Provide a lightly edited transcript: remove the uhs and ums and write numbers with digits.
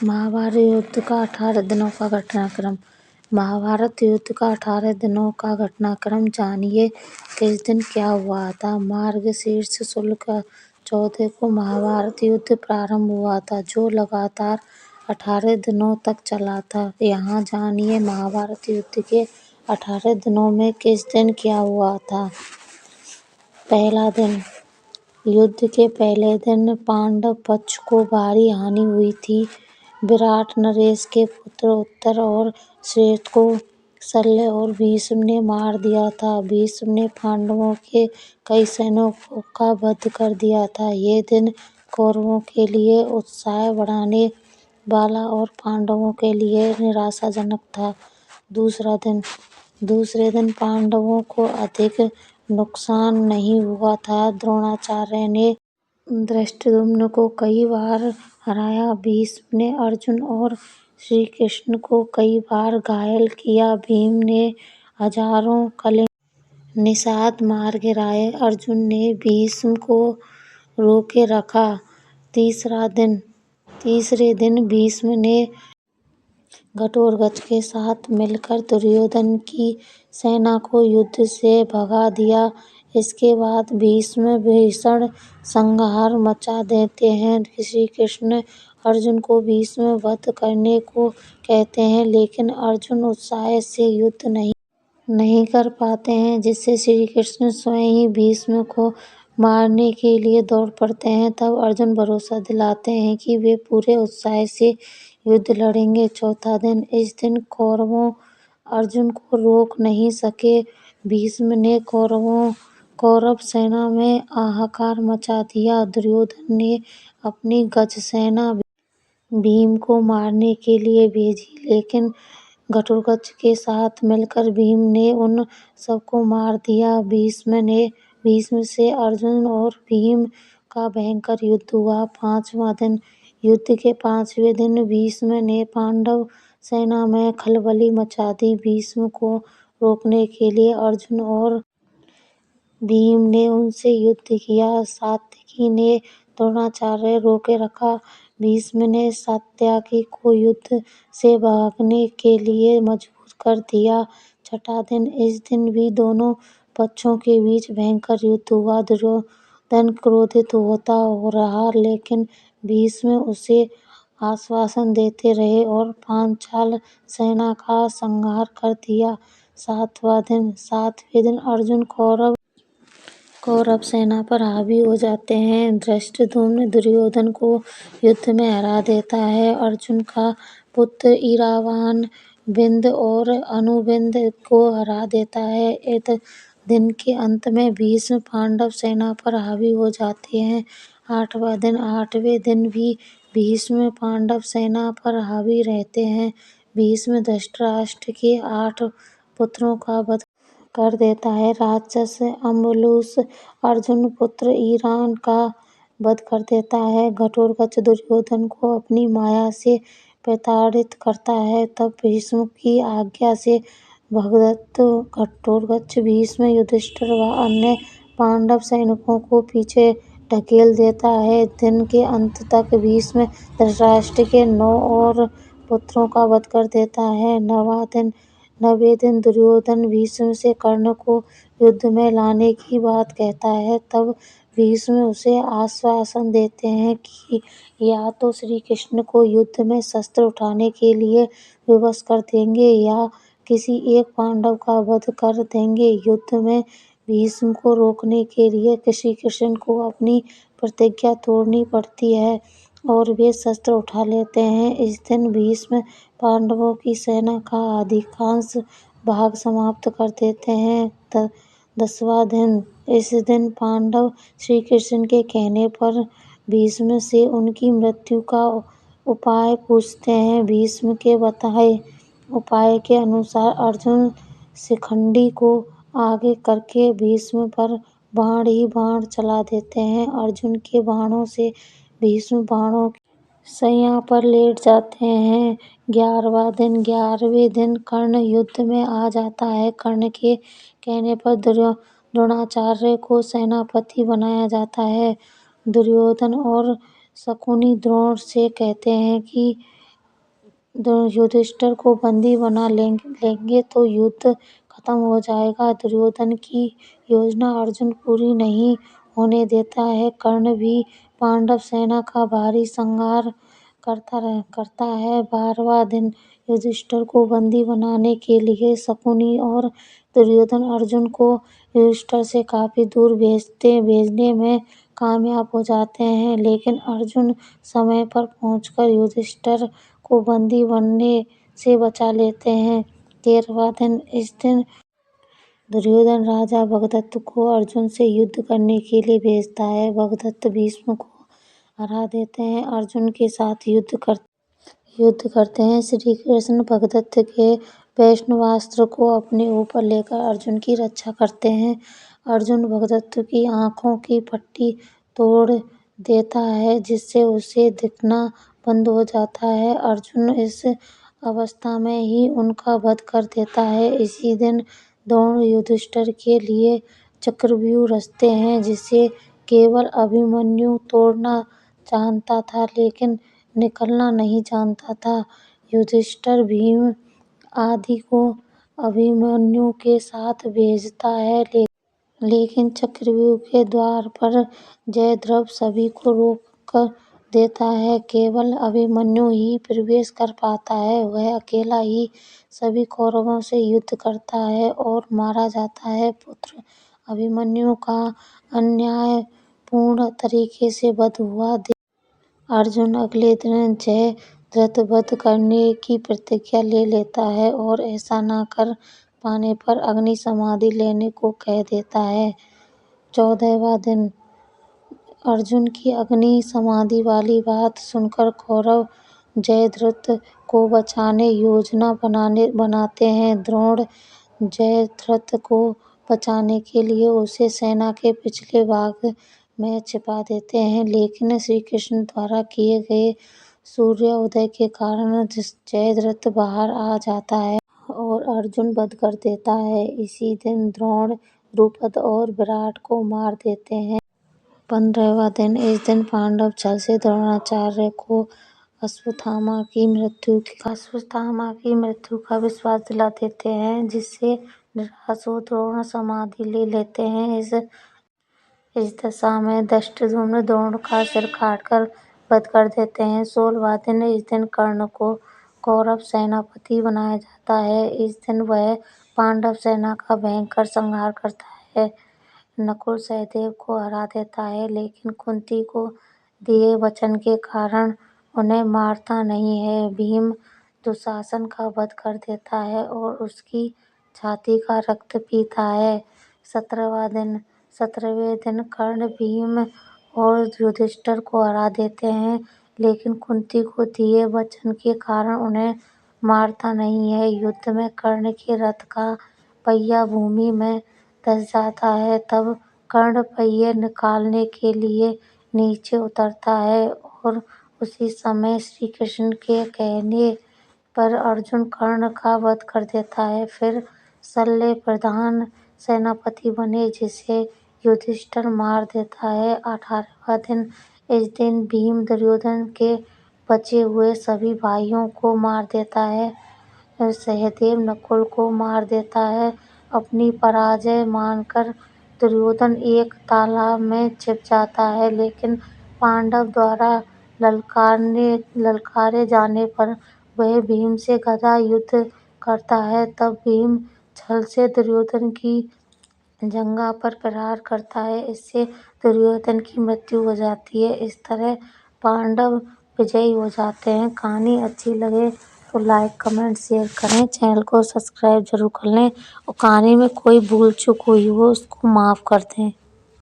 महाभारत युद्ध का 18 दिनों का घटनाक्रम। महाभारत युद्ध का 18 दिनों का घटनाक्रम जानिए। किस दिन क्या हुआ था। मार्गशीर्ष शुक्ल 14 को महाभारत युद्ध प्रारंभ हुआ था, जो लगातार 18 दिनों तक चला था। यहाँ जानिए महाभारत युद्ध के 18 दिनों में किस दिन क्या हुआ था। पहला दिन। युद्ध के पहले दिन पांडव पक्ष को भारी हानि हुई थी। विराट नरेश के पुत्र उत्तर और श्वेत को शल्य और भीष्म ने मार दिया था। भीष्म ने पांडवों के कई सैनिकों का वध कर दिया था। ये दिन कौरवों के लिए उत्साह बढ़ाने वाला और पांडवों के लिए निराशाजनक था। दूसरा दिन। दूसरे दिन पांडवों को अधिक नुकसान नहीं हुआ था। द्रोणाचार्य ने धृष्टद्युम्न को कई बार हराया। भीष्म ने अर्जुन और श्री कृष्ण को कई बार घायल किया। भीम ने हजारों कलिंग निषाद मार गिराए। अर्जुन ने भीष्म को रोके रखा। तीसरा दिन। तीसरे दिन भीष्म ने घटोत्कच के साथ मिलकर दुर्योधन की सेना को युद्ध से भगा दिया। इसके बाद भीष्म भीषण संहार मचा देते हैं। श्री कृष्ण अर्जुन को भीष्म वध करने को कहते हैं, लेकिन अर्जुन उत्साह से युद्ध नहीं कर पाते हैं, जिससे श्री कृष्ण स्वयं ही भीष्म को मारने के लिए दौड़ पड़ते हैं। तब अर्जुन भरोसा दिलाते हैं कि वे पूरे उत्साह से युद्ध लड़ेंगे। चौथा दिन। इस दिन कौरव अर्जुन को रोक नहीं सके। भीष्म ने कौरव सेना में हाहाकार मचा दिया। दुर्योधन ने अपनी गज सेना भीम को मारने के लिए भेजी, लेकिन घटोत्कच के साथ मिलकर भीम ने उन सबको मार दिया। भीष्म से अर्जुन और भीम का भयंकर युद्ध हुआ। पांचवा दिन। युद्ध के 5वें दिन भीष्म ने पांडव सेना में खलबली मचा दी। भीष्म को रोकने के लिए अर्जुन और भीम ने उनसे युद्ध किया। सात्यकी ने द्रोणाचार्य रोके रखा। भीष्म ने सात्यकी को युद्ध से भागने के लिए मजबूर कर दिया। छठा दिन। इस दिन भी दोनों पक्षों के बीच भयंकर युद्ध हुआ। दुर्योधन क्रोधित होता रहा, लेकिन भीष्म उसे आश्वासन देते रहे और पांचाल सेना का संहार कर दिया। सातवां दिन। सातवें दिन अर्जुन कौरव सेना पर हावी हो जाते हैं। धृष्टद्युम्न दुर्योधन को युद्ध में हरा देता है। अर्जुन का पुत्र इरावान विंद और अनुविंद को हरा देता है। इस दिन के अंत में भीष्म पांडव सेना पर हावी हो जाते हैं। आठवां दिन। आठवें दिन भी भीष्म पांडव सेना पर हावी रहते हैं। भीष्म धृतराष्ट्र के 8 पुत्रों का वध कर देता है। राक्षस अम्बुलूस अर्जुन पुत्र ईरान का वध कर देता है। घटोत्कच दुर्योधन को अपनी माया से प्रताड़ित करता है। तब भीष्म की आज्ञा से भगदत्त घटोत्कच भीष्म, युधिष्ठिर व अन्य पांडव सैनिकों को पीछे ढकेल देता है। दिन के अंत तक भीष्म धृतराष्ट्र के 9 और पुत्रों का वध कर देता है। नौवां दिन। 9वें दिन दुर्योधन भीष्म से कर्ण को युद्ध में लाने की बात कहता है। तब भीष्म उसे आश्वासन देते हैं कि या तो श्री कृष्ण को युद्ध में शस्त्र उठाने के लिए विवश कर देंगे या किसी एक पांडव का वध कर देंगे। युद्ध में भीष्म को रोकने के लिए श्री कृष्ण को अपनी प्रतिज्ञा तोड़नी पड़ती है और वे शस्त्र उठा लेते हैं। इस दिन भीष्म पांडवों की सेना का अधिकांश भाग समाप्त कर देते हैं। 10वां दिन। इस दिन पांडव श्री कृष्ण के कहने पर भीष्म से उनकी मृत्यु का उपाय पूछते हैं। भीष्म के बताए उपाय के अनुसार अर्जुन शिखंडी को आगे करके भीष्म पर बाण ही बाण चला देते हैं। अर्जुन के बाणों से भीष्म बाणों की सैया पर लेट जाते हैं। 11वां दिन। 11वें दिन कर्ण युद्ध में आ जाता है। कर्ण के कहने पर द्रोणाचार्य को सेनापति बनाया जाता है। दुर्योधन और शकुनी द्रोण से कहते हैं कि युधिष्ठिर को बंदी बना लेंगे तो युद्ध खत्म हो जाएगा। दुर्योधन की योजना अर्जुन पूरी नहीं होने देता है। कर्ण भी पांडव सेना का भारी संहार करता है। 12वां दिन युधिष्ठिर को बंदी बनाने के लिए शकुनी और दुर्योधन अर्जुन को युधिष्ठिर से काफी दूर भेजने में कामयाब हो जाते हैं, लेकिन अर्जुन समय पर पहुंचकर युधिष्ठिर को बंदी बनने से बचा लेते हैं। 13वां दिन इस दिन दुर्योधन राजा भगदत्त को अर्जुन से युद्ध करने के लिए भेजता है। भगदत्त भीष्म को हरा देते हैं, अर्जुन के साथ युद्ध करते हैं। श्री कृष्ण भगदत्त के वैष्णवास्त्र को अपने ऊपर लेकर अर्जुन की रक्षा करते हैं। अर्जुन भगदत्त की आंखों की पट्टी तोड़ देता है, जिससे उसे दिखना बंद हो जाता है। अर्जुन इस अवस्था में ही उनका वध कर देता है। इसी दिन द्रोण युधिष्ठिर के लिए चक्रव्यूह रचते हैं, जिसे केवल अभिमन्यु तोड़ना जानता था, लेकिन निकालना नहीं जानता था। युधिष्ठिर भीम आदि को अभिमन्यु के साथ भेजता है, लेकिन चक्रव्यूह के द्वार पर जयद्रथ सभी को रोक देता है। केवल अभिमन्यु ही प्रवेश कर पाता है। वह अकेला ही सभी कौरवों से युद्ध करता है और मारा जाता है। पुत्र अभिमन्यु का अन्यायपूर्ण तरीके से वध हुआ अर्जुन अगले दिन जयद्रथ वध करने की प्रतिज्ञा ले लेता है और ऐसा न कर पाने पर अग्नि समाधि लेने को कह देता है। 14वां दिन अर्जुन की अग्नि समाधि वाली बात सुनकर कौरव जयद्रथ को बचाने योजना बनाते हैं। द्रोण जयद्रथ को बचाने के लिए उसे सेना के पिछले भाग में छिपा देते हैं, लेकिन श्री कृष्ण द्वारा किए गए सूर्योदय के कारण जयद्रथ बाहर आ जाता है और अर्जुन वध कर देता है। इसी दिन द्रोण द्रुपद और विराट को मार देते हैं। 15वां दिन इस दिन पांडव छल से द्रोणाचार्य को अश्वत्थामा की मृत्यु का विश्वास दिला देते हैं, जिससे निराश हो द्रोण समाधि ले लेते हैं। इस दशा में धृष्टद्युम्न द्रोण का सिर काटकर वध कर देते हैं। 16वां दिन इस दिन कर्ण को कौरव सेनापति बनाया जाता है। इस दिन वह पांडव सेना का भयंकर संहार करता है। नकुल सहदेव को हरा देता है, लेकिन कुंती को दिए वचन के कारण उन्हें मारता नहीं है। भीम दुशासन का वध कर देता है और उसकी छाती का रक्त पीता है। 17वें दिन कर्ण भीम और युधिष्ठिर को हरा देते हैं, लेकिन कुंती को दिए वचन के कारण उन्हें मारता नहीं है। युद्ध में कर्ण के रथ का पहिया भूमि में धंस जाता है। तब कर्ण पहिए निकालने के लिए नीचे उतरता है और उसी समय श्री कृष्ण के कहने पर अर्जुन कर्ण का वध कर देता है। फिर शल्य प्रधान सेनापति बने, जिसे युधिष्ठिर मार देता है। 18वां दिन इस दिन भीम दुर्योधन के बचे हुए सभी भाइयों को मार देता है। सहदेव नकुल को मार देता है। अपनी पराजय मानकर दुर्योधन एक तालाब में छिप जाता है, लेकिन पांडव द्वारा ललकारे जाने पर वह भीम से गदा युद्ध करता है। तब भीम छल से दुर्योधन की जंघा पर प्रहार करता है, इससे दुर्योधन की मृत्यु हो जाती है। इस तरह पांडव विजयी हो जाते हैं। कहानी अच्छी लगे तो लाइक कमेंट शेयर करें, चैनल को सब्सक्राइब जरूर कर लें और कहानी में कोई भूल चूक हुई हो उसको माफ़ कर दें।